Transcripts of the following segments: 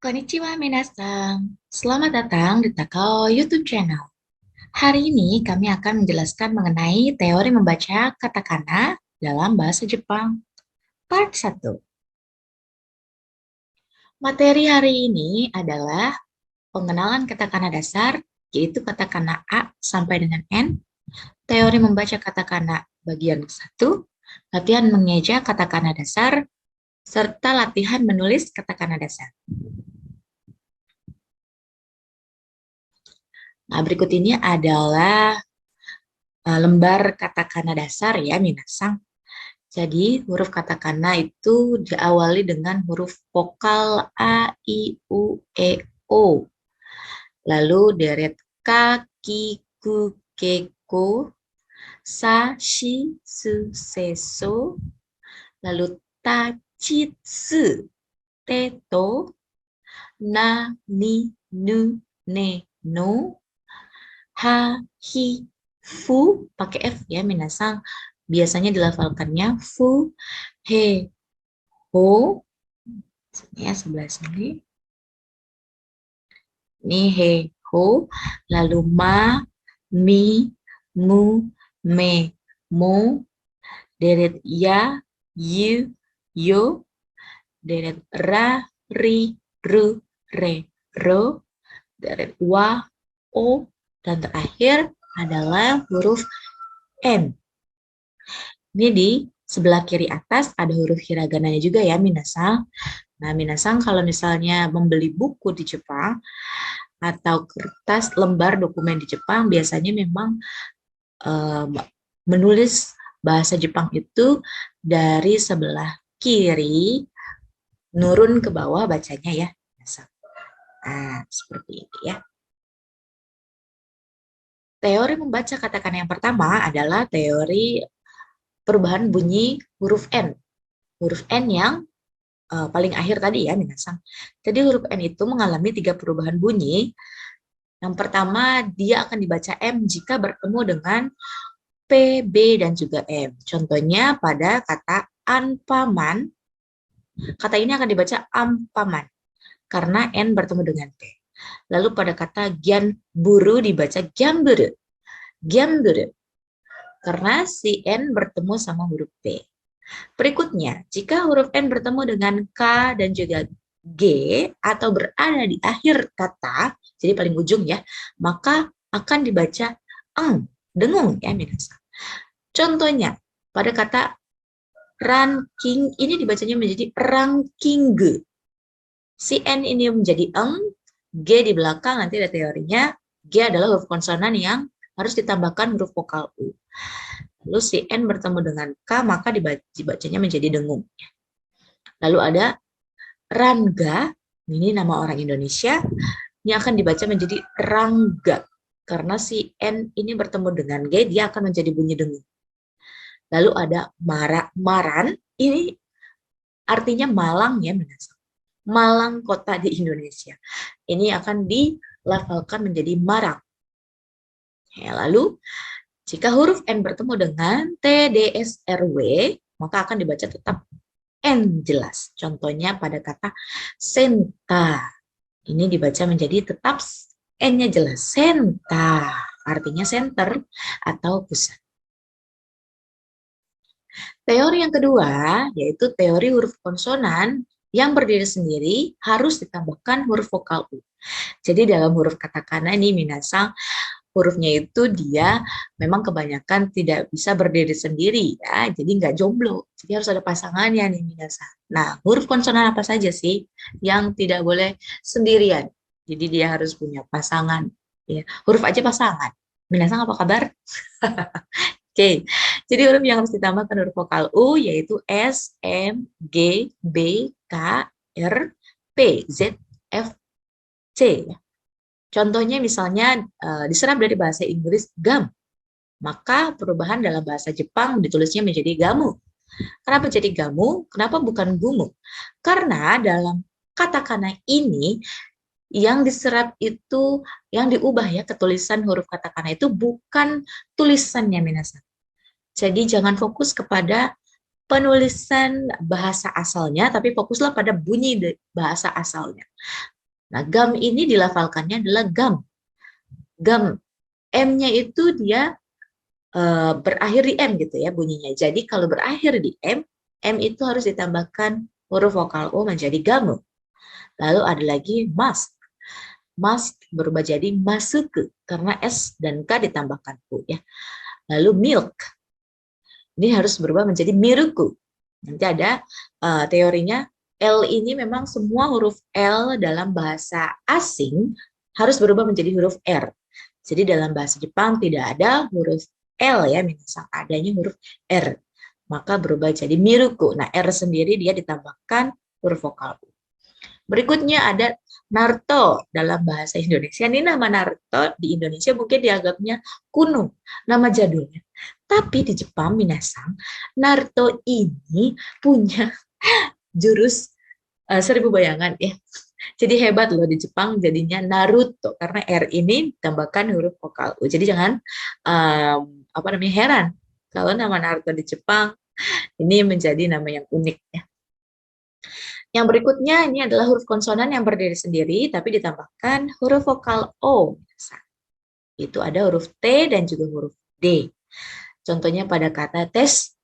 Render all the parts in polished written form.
Konnichiwa minasan. Selamat datang di Takao YouTube channel. Hari ini kami akan menjelaskan mengenai teori membaca katakana dalam bahasa Jepang. Part 1. Materi hari ini adalah pengenalan katakana dasar, yaitu katakana A sampai dengan N, teori membaca katakana bagian 1, latihan mengeja katakana dasar, serta latihan menulis katakana dasar. Nah, berikut ini adalah lembar katakana dasar ya, minasang. Jadi, huruf katakana itu diawali dengan huruf vokal A, I, U, E, O. Lalu deret Ka, Ki, Ku, Ke, Ko, Sa, Shi, Su, Se, So. Lalu Ta, Chi, Tsu, Te, To. Na, Ni, Nu, Ne, No. Ha, Hi, Fu, pakai F ya, minasang. Biasanya dilafalkannya Fu, He, Ho, ya sebelah sini. Ini He, Ho, lalu Ma, Mi, Mu, Me, Mo, deret Ya, Yu, Yo, deret Ra, Ri, Ru, Re, Ro, deret Wa, O, dan terakhir adalah huruf N. Ini di sebelah kiri atas ada huruf hiragananya juga ya, minasang. Nah, minasang kalau misalnya membeli buku di Jepang atau kertas lembar dokumen di Jepang, biasanya memang menulis bahasa Jepang itu dari sebelah kiri nurun ke bawah bacanya ya. Nah, seperti ini ya. Teori membaca katakana yang pertama adalah teori perubahan bunyi huruf N. Huruf N yang paling akhir tadi ya, minasang. Jadi huruf N itu mengalami 3 perubahan bunyi. Yang pertama, dia akan dibaca M jika bertemu dengan P, B, dan juga M. Contohnya pada kata anpaman, kata ini akan dibaca ampaman, karena N bertemu dengan P. Lalu pada kata gyanburu dibaca gyamburu, gyamburu, karena si N bertemu sama huruf P. Berikutnya, jika huruf N bertemu dengan K dan juga G atau berada di akhir kata, jadi paling ujung ya, maka akan dibaca dengung ya, minasang. Contohnya, pada kata ranking ini dibacanya menjadi ranking. Si N ini menjadi G di belakang nanti ada teorinya, G adalah huruf konsonan yang harus ditambahkan huruf vokal U. Lalu si N bertemu dengan K, maka dibacanya menjadi dengung. Lalu ada Rangga, ini nama orang Indonesia, ini akan dibaca menjadi Rangga. Karena si N ini bertemu dengan G, dia akan menjadi bunyi dengung. Lalu ada Maran, ini artinya Malang ya, Malang kota di Indonesia. Ini akan dilafalkan menjadi Marang. Ya, lalu jika huruf N bertemu dengan T, D, S, R, W, maka akan dibaca tetap N jelas. Contohnya pada kata senta. Ini dibaca menjadi tetap N-nya jelas. Senta. Artinya center atau pusat. Teori yang kedua, yaitu teori huruf konsonan yang berdiri sendiri harus ditambahkan huruf vokal U. Jadi dalam huruf katakana ini minasang, hurufnya itu dia memang kebanyakan tidak bisa berdiri sendiri ya, jadi nggak jomblo, jadi harus ada pasangannya nih minasang. Nah, huruf konsonan apa saja sih yang tidak boleh sendirian? Jadi dia harus punya pasangan ya. Huruf aja pasangan. Minasang apa kabar? Oke, jadi huruf yang harus ditambahkan huruf vokal U yaitu S, M, G, B, K, R, P, Z, F, C. Contohnya misalnya diserap dari bahasa Inggris gum, maka perubahan dalam bahasa Jepang ditulisnya menjadi gamu. Kenapa jadi gamu? Kenapa bukan gumu? Karena dalam katakana ini yang diserap itu, yang diubah ya ketulisan huruf katakana itu bukan tulisannya minasan. Jadi jangan fokus kepada penulisan bahasa asalnya, tapi fokuslah pada bunyi bahasa asalnya. Nah, gum ini dilafalkannya adalah gum. Gum. M-nya itu dia berakhir di M gitu ya bunyinya. Jadi kalau berakhir di M, M itu harus ditambahkan huruf vokal O menjadi gamu. Lalu ada lagi mask. Mask berubah jadi masuku karena S dan K ditambahkan U ya. Lalu milk. Ini harus berubah menjadi miruku. Nanti ada teorinya L ini memang semua huruf L dalam bahasa asing harus berubah menjadi huruf R. Jadi dalam bahasa Jepang tidak ada huruf L ya, minasang adanya huruf R. Maka berubah jadi miruku. Nah, R sendiri dia ditambahkan huruf vokal U. Berikutnya ada Naruto dalam bahasa Indonesia. Ini nama Naruto di Indonesia mungkin dianggapnya kuno, nama jadulnya. Tapi di Jepang, minasang, Naruto ini punya jurus 1000 bayangan ya. Jadi hebat loh di Jepang jadinya Naruto karena R ini tambahkan huruf vokal U. Jadi jangan heran kalau nama Naruto di Jepang ini menjadi nama yang unik ya. Yang berikutnya ini adalah huruf konsonan yang berdiri sendiri tapi ditambahkan huruf vokal O. Itu ada huruf T dan juga huruf D. Contohnya pada kata tes.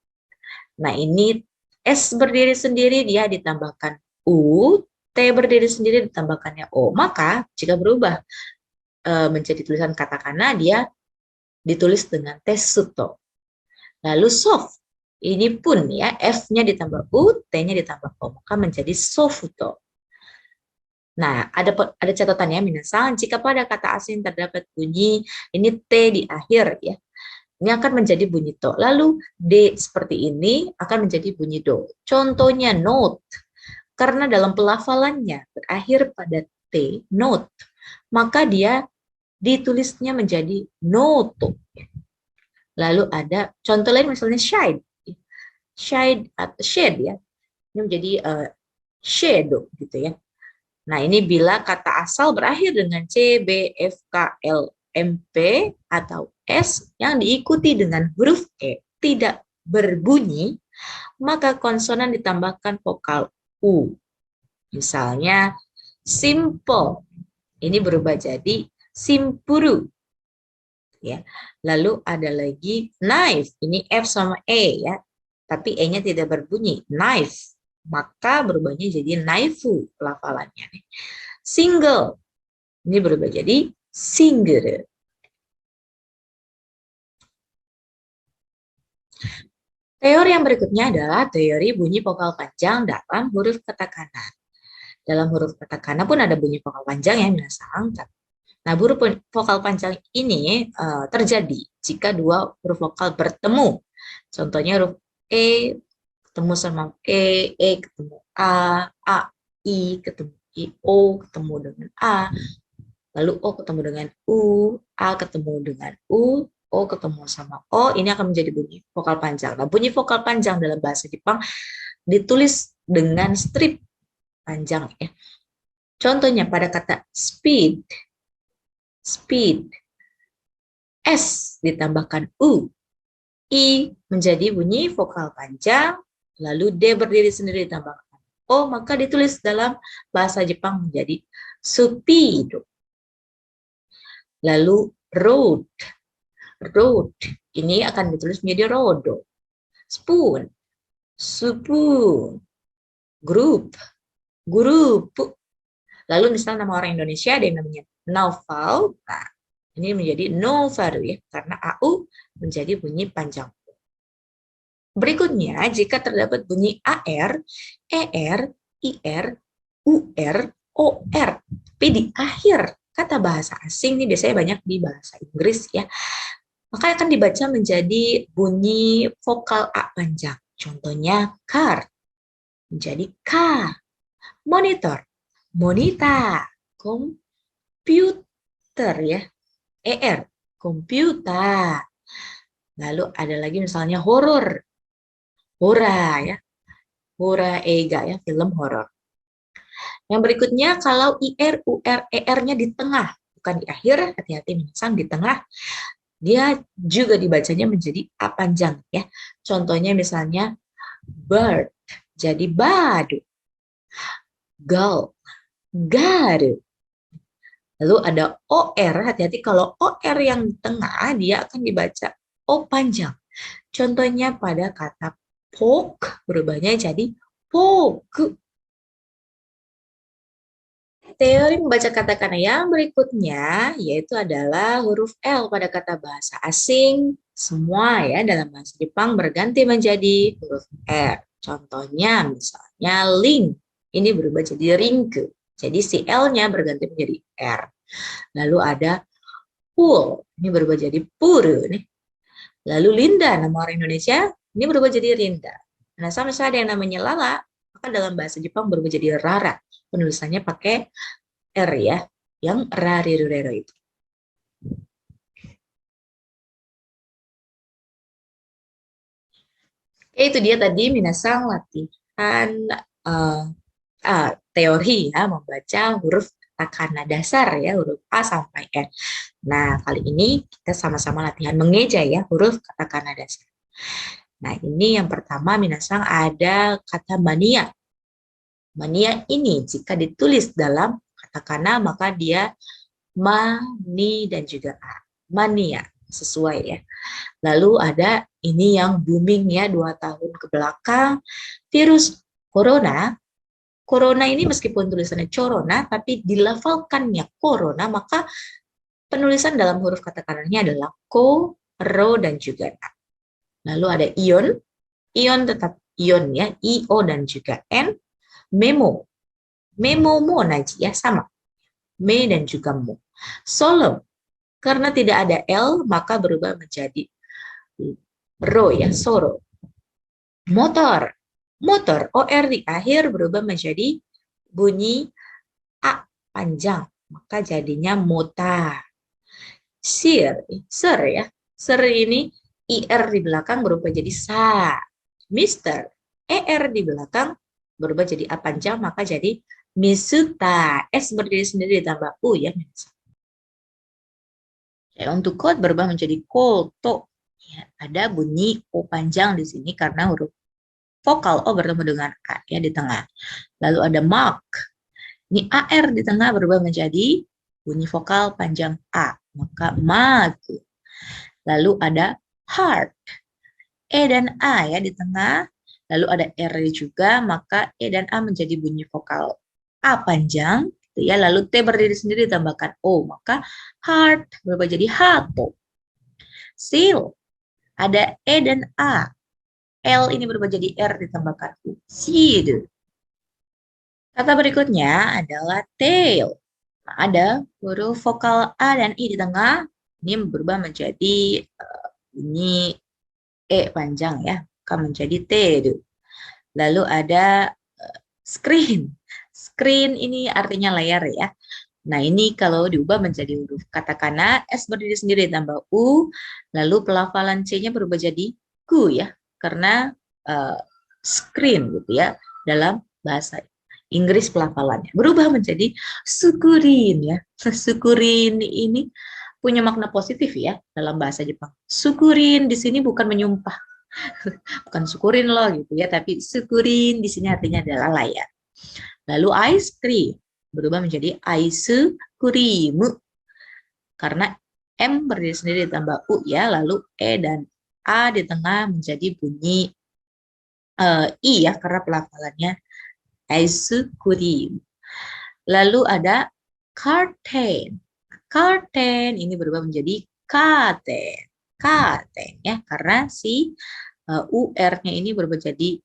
Nah, ini S berdiri sendiri dia ditambahkan U, T berdiri sendiri ditambahkannya O. Maka jika berubah menjadi tulisan katakana, dia ditulis dengan tesuto. Lalu soft, ini pun ya F-nya ditambah U, T-nya ditambah O, maka menjadi sofuto. Nah, ada catatannya minasang, jika pada kata asing terdapat bunyi ini T di akhir ya, ini akan menjadi bunyi to. Lalu D seperti ini akan menjadi bunyi do. Contohnya note. Karena dalam pelafalannya berakhir pada T, note, maka dia ditulisnya menjadi noto. Lalu ada contoh lain misalnya shade. Shade atau shade ya. Ini menjadi shadow gitu ya. Nah, ini bila kata asal berakhir dengan C, B, F, K, L, M, P atau S yang diikuti dengan huruf E tidak berbunyi, maka konsonan ditambahkan vokal U. Misalnya simple, ini berubah jadi simpuru. Ya. Lalu ada lagi knife, ini F sama E ya, tapi E-nya tidak berbunyi, knife. Maka berubahnya jadi knaifu pelafalannya. Single, ini berubah jadi single. Teori yang berikutnya adalah teori bunyi vokal panjang dalam huruf katakana. Dalam huruf katakana pun ada bunyi vokal panjang ya, minasang. Nah, huruf vokal panjang ini terjadi jika dua huruf vokal bertemu. Contohnya huruf E ketemu sama E ketemu A, I ketemu I, O ketemu dengan A, lalu O ketemu dengan U, A ketemu dengan U, O ketemu sama O, ini akan menjadi bunyi vokal panjang. Nah, bunyi vokal panjang dalam bahasa Jepang ditulis dengan strip panjang ya. Contohnya pada kata speed, speed, S ditambahkan U, I menjadi bunyi vokal panjang, lalu D berdiri sendiri ditambahkan O, maka ditulis dalam bahasa Jepang menjadi supido. Lalu road, road ini akan ditulis menjadi rodo. Spoon, spoon. Group, grup. Lalu misalnya nama orang Indonesia ada yang namanya Naufal, nah ini menjadi Novaru ya, karena AU menjadi bunyi panjang. Berikutnya, jika terdapat bunyi AR, ER, IR, UR, OR, tapi di akhir kata bahasa asing ini biasanya banyak di bahasa Inggris ya, maka akan dibaca menjadi bunyi vokal A panjang. Contohnya car menjadi K, monitor, monita, komputer ya, ER, komputer. Lalu ada lagi misalnya horor, hora ya, hora ega ya, film horor. Yang berikutnya kalau IR, UR, ER-nya di tengah, bukan di akhir, hati-hati minasang di tengah, dia juga dibacanya menjadi A panjang ya. Contohnya misalnya bird jadi badu, gull, garu, Lalu ada OR, hati-hati kalau OR yang di tengah dia akan dibaca O panjang. Contohnya pada kata poke berubahnya jadi poke. Teori membaca katakana yang berikutnya yaitu adalah huruf L pada kata bahasa asing. Semua ya dalam bahasa Jepang berganti menjadi huruf R. Contohnya misalnya link. Ini berubah jadi ringke. Jadi si L-nya berganti menjadi R. Lalu ada pool. Ini berubah jadi puru nih. Lalu Linda, nama orang Indonesia, ini berubah jadi Rinda. Nah, sama misalnya ada yang namanya Lala, maka dalam bahasa Jepang berubah jadi Rara. Penulisannya pakai R ya, yang rarirurero itu. Itu dia tadi minasang latihan uh, teori ya, membaca huruf katakana dasar ya, huruf A sampai N. Nah, kali ini kita sama-sama latihan mengeja ya, huruf katakana dasar. Nah, ini yang pertama minasang ada kata mania. Mania ini jika ditulis dalam katakana maka dia mani dan juga a. Mania sesuai ya. Lalu ada ini yang booming ya 2 tahun ke belakang, virus corona. Corona ini meskipun tulisannya corona tapi dilafalkannya corona maka penulisan dalam huruf katakanannya adalah ko, ro dan juga na. Lalu ada ion. Ion tetap ion ya, io dan juga n. Memo. Memo mo naji ya sama. Me dan juga mo. Solemn. Karena tidak ada L, maka berubah menjadi ro ya, soro. Motor. Motor, OR di akhir berubah menjadi bunyi A panjang. Maka jadinya mota. Sir, ser ya. Ser ini IR di belakang berubah jadi sa. Mister, ER di belakang berubah jadi A panjang, maka jadi Misuta. S berdiri sendiri ditambah U ya. Ya, untuk code berubah menjadi koto. Ya, ada bunyi O panjang di sini karena huruf vokal O bertemu dengan A ya di tengah. Lalu ada mark. Ini AR di tengah berubah menjadi bunyi vokal panjang A. Maka mag. Lalu ada heart. E dan A ya di tengah. Lalu ada R juga, maka E dan A menjadi bunyi vokal A panjang. Gitu ya. Lalu T berdiri sendiri ditambahkan O. Maka heart berubah jadi hato. Seal. Ada E dan A. L ini berubah jadi R ditambahkan U. Seed. Kata berikutnya adalah tail. Nah, ada huruf vokal A dan I di tengah. Ini berubah menjadi bunyi E panjang ya. Akan menjadi T. Lalu ada screen. Screen ini artinya layar ya. Nah, ini kalau diubah menjadi huruf katakana, S berdiri sendiri tambah U, lalu pelafalan C-nya berubah jadi ku ya, karena screen gitu ya, dalam bahasa Inggris pelafalannya. Berubah menjadi sukurin ya. Sukurin ini punya makna positif ya dalam bahasa Jepang. Sukurin di sini bukan menyumpah, bukan syukurin loh gitu ya, tapi syukurin di sini artinya adalah layak. Lalu ice cream berubah menjadi ice cream karena M berdiri sendiri ditambah U ya, lalu E dan A di tengah menjadi bunyi I ya karena pelafalannya ice cream. Lalu ada curtain. Curtain ini berubah menjadi katen. Katen ya karena si UR-nya ini berubah jadi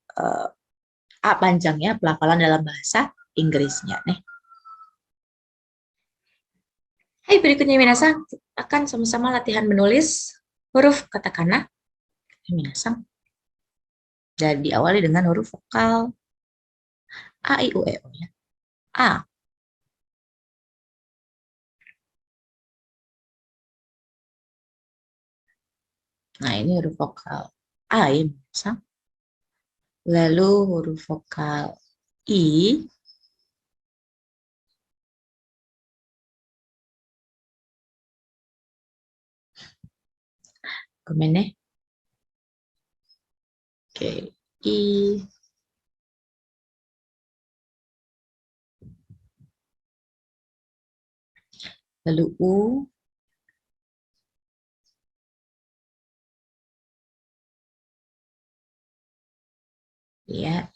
A panjangnya pelafalan dalam bahasa Inggrisnya nih. Hai, berikutnya minasan akan sama-sama latihan menulis huruf katakana. Minasan. Dan diawali dengan huruf vokal A, I, U, E, O ya. A. Nah, ini huruf vokal A ya, minasan. Lalu huruf vokal I. Kemana? Oke, I. lalu U, ya,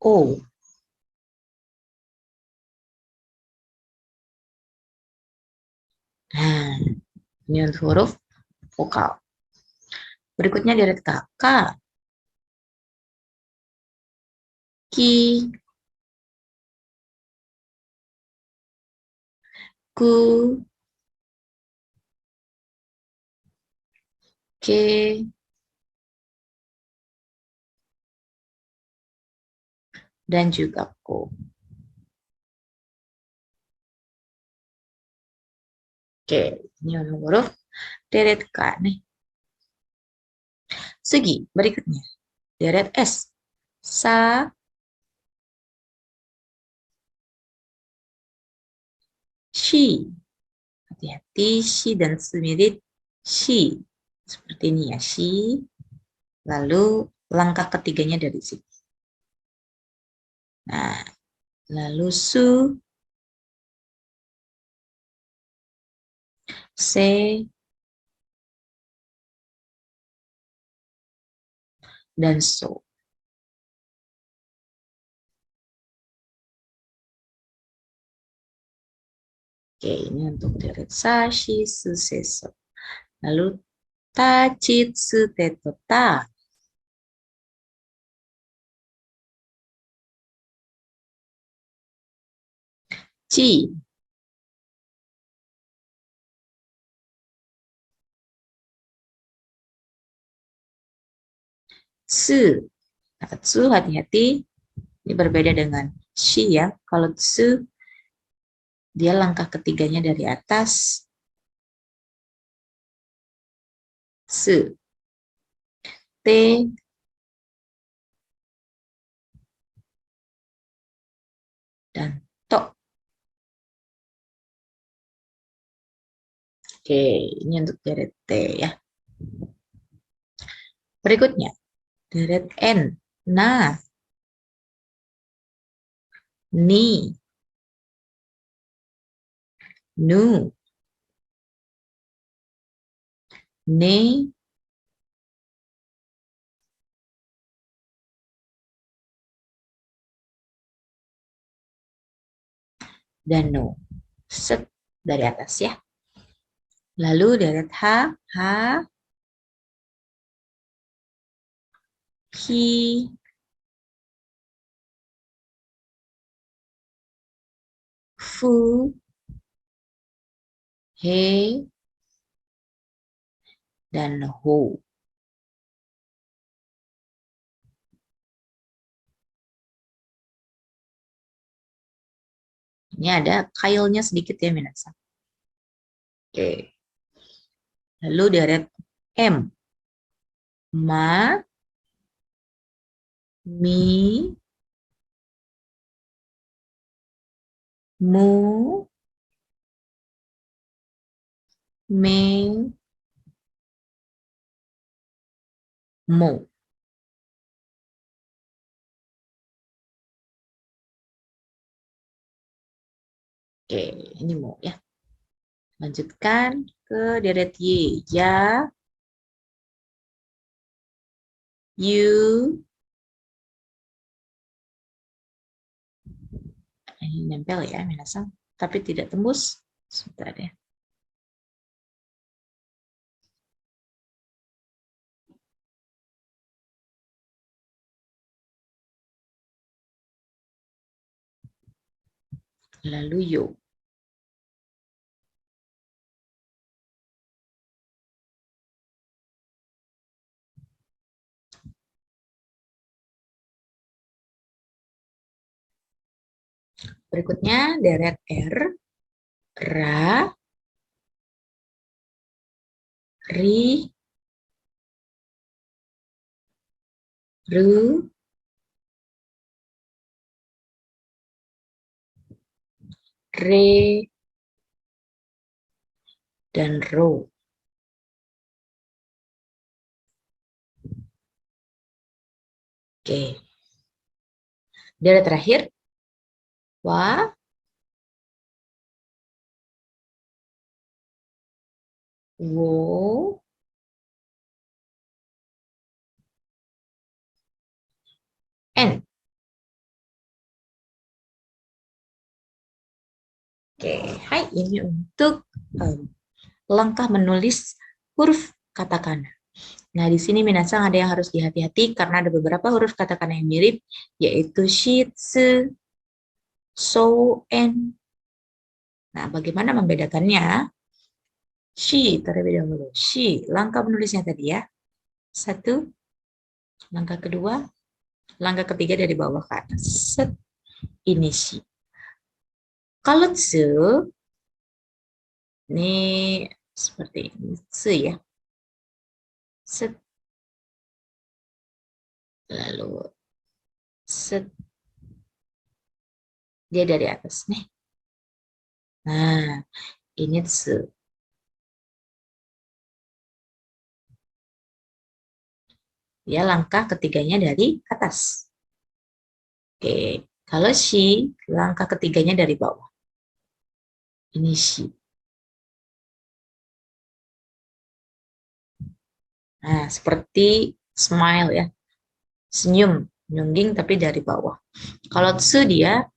O. Nah, ini untuk huruf vokal. Berikutnya deret K. K, Ki, Ku, Ke, dan juga Ko. Oke, ini untuk huruf deret K nih. Segi berikutnya, deret S. Sa, Shi. Hati-hati, Shi dan Si mirip. Shi. Seperti ini ya, Shi. Lalu langkah ketiganya dari sini. Nah, lalu Su, Se, dan So. Oke, ini untuk deret Sa, Shi, Su, Se, So. Lalu Ta, Chi, Tsu, Te, To, Ta. Chi, Tsu. Kata Tsu, hati-hati. Ini berbeda dengan Shi ya. Kalau Tsu, dia langkah ketiganya dari atas. Tsu. Te, dan To. Oke, ini untuk deret T ya. Berikutnya, deret N. Na, Ni, Nu, Ne, dan No. Set dari atas ya. Lalu deret H. H, Hi, Fu, He, dan Ho. Ini ada kailnya sedikit ya, minasan. Oke. Lalu deret M. Ma, Mi, Mu, Me, Mo. Oke, ini Mo ya. Lanjutkan ke deret Y. Ya, You, ini nempel ya, minasan. Tapi tidak tembus. Sebentar ya. Lalu Yo. Berikutnya deret R. Ra, Ri, Ru, Re, dan Ro. Oke. Deret terakhir wa, wo, en. Oke, hai, ini untuk langkah menulis huruf katakana. Nah, di sini minasang ada yang harus dihati-hati karena ada beberapa huruf katakana yang mirip, yaitu shi, tsu, so, en. Nah, bagaimana membedakannya? Shi terlebih dahulu. Shi, langkah menulisnya tadi ya. Satu, langkah kedua, langkah ketiga dari bawah ke atas. Set, ini shi. Kalau tsu, ini seperti ini. Tsu ya. Set, lalu set, dia dari atas nih. Nah, ini tsu. Dia langkah ketiganya dari atas. Oke, kalau shi, langkah ketiganya dari bawah. Ini shi. Nah, seperti smile ya. Senyum, nyungging tapi dari bawah. Kalau tsu dia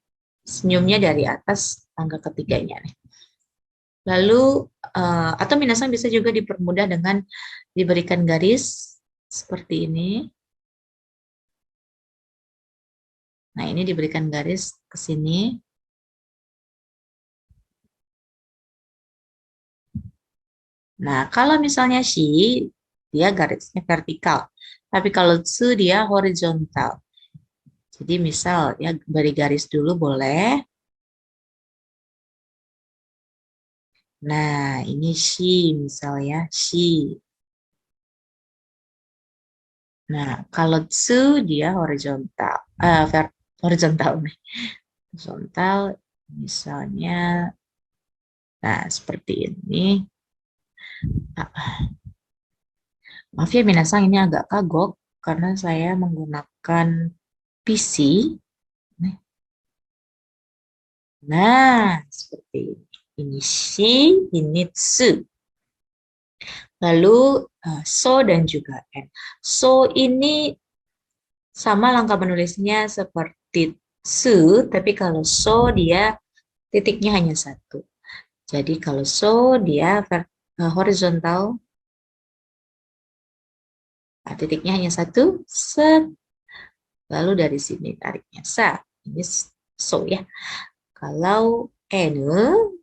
senyumnya dari atas langkah ketiganya nih. Lalu atau minasan bisa juga dipermudah dengan diberikan garis seperti ini. Nah, ini diberikan garis ke sini. Nah, kalau misalnya shi, dia garisnya vertikal. Tapi kalau tsu, dia horizontal. Jadi misal, ya beri garis dulu boleh. Nah, ini shi misalnya, shi. Nah, kalau tsu, dia horizontal. Horizontal nih. Horizontal, misalnya, nah seperti ini. Maaf ya minasang, ini agak kagok karena saya menggunakan PC. Nah, seperti ini. Ini shi, ini tsu. Lalu so dan juga n. So ini sama langkah menulisnya seperti tsu, tapi kalau so dia titiknya hanya satu. Jadi kalau so dia horizontal, nah, titiknya hanya satu, set. Lalu dari sini tariknya sa. Ini so ya. Kalau n,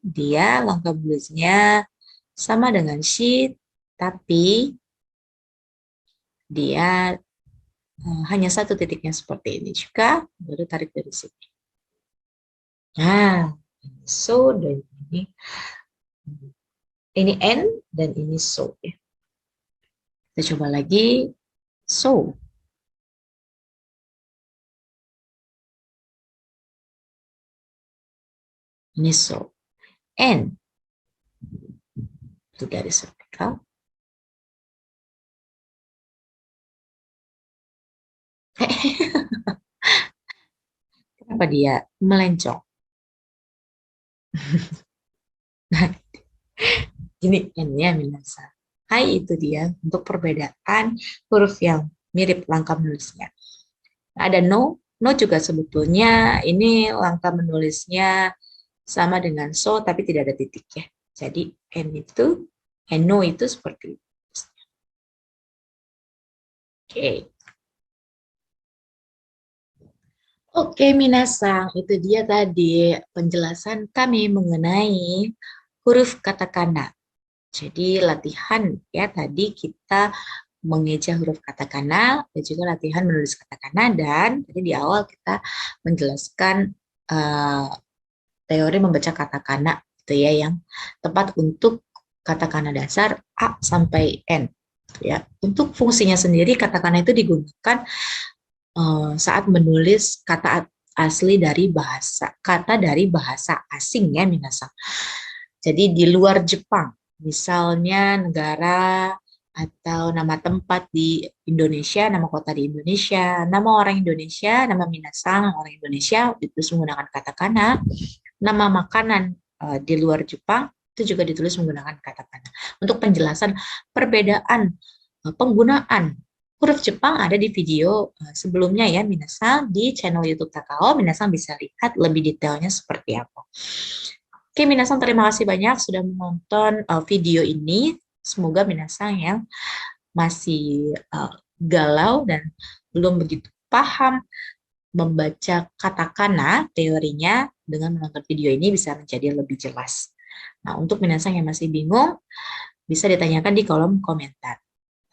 dia langkah menulisnya sama dengan shi, tapi dia hanya satu titiknya seperti ini juga, baru tarik dari sini. Nah, so dan ini n dan ini so ya. Kita coba lagi so. Ini so. N itu garis vertikal. Kenapa dia melencong? Nah, ini N-nya minasa. Hai itu dia untuk perbedaan huruf yang mirip langkah menulisnya. Nah, ada no. No juga sebetulnya ini langkah menulisnya sama dengan so tapi tidak ada titik ya. Jadi N itu, no itu seperti itu. Oke. Oke, Minasang, itu dia tadi penjelasan kami mengenai huruf katakana. Jadi latihan ya tadi kita mengeja huruf katakana dan juga latihan menulis katakana dan tadi di awal kita menjelaskan uh, teori membaca katakana gitu ya yang tepat untuk katakana dasar A sampai N ya. Untuk fungsinya sendiri katakana itu digunakan saat menulis kata asli dari bahasa, kata dari bahasa asing ya minasang. Jadi di luar Jepang, misalnya negara atau nama tempat di Indonesia, nama kota di Indonesia, nama orang Indonesia, nama minasang orang Indonesia ditulis menggunakan katakana, nama makanan di luar Jepang itu juga ditulis menggunakan katakana. Untuk penjelasan perbedaan penggunaan huruf Jepang ada di video sebelumnya ya, minasang di channel YouTube Takao, minasang bisa lihat lebih detailnya seperti apa. Oke, minasang terima kasih banyak sudah menonton video ini. Semoga minasang yang masih galau dan belum begitu paham membaca katakana teorinya dengan menonton video ini bisa menjadi lebih jelas. Nah, untuk minasang yang masih bingung, bisa ditanyakan di kolom komentar.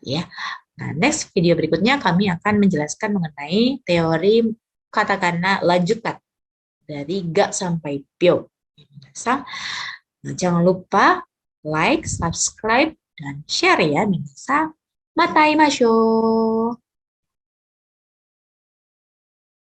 Ya. Nah, next video berikutnya kami akan menjelaskan mengenai teori katakana lanjutan dari ga sampai pyo. Minasang, nah, jangan lupa like, subscribe, dan share ya, minasang. Matai masyo.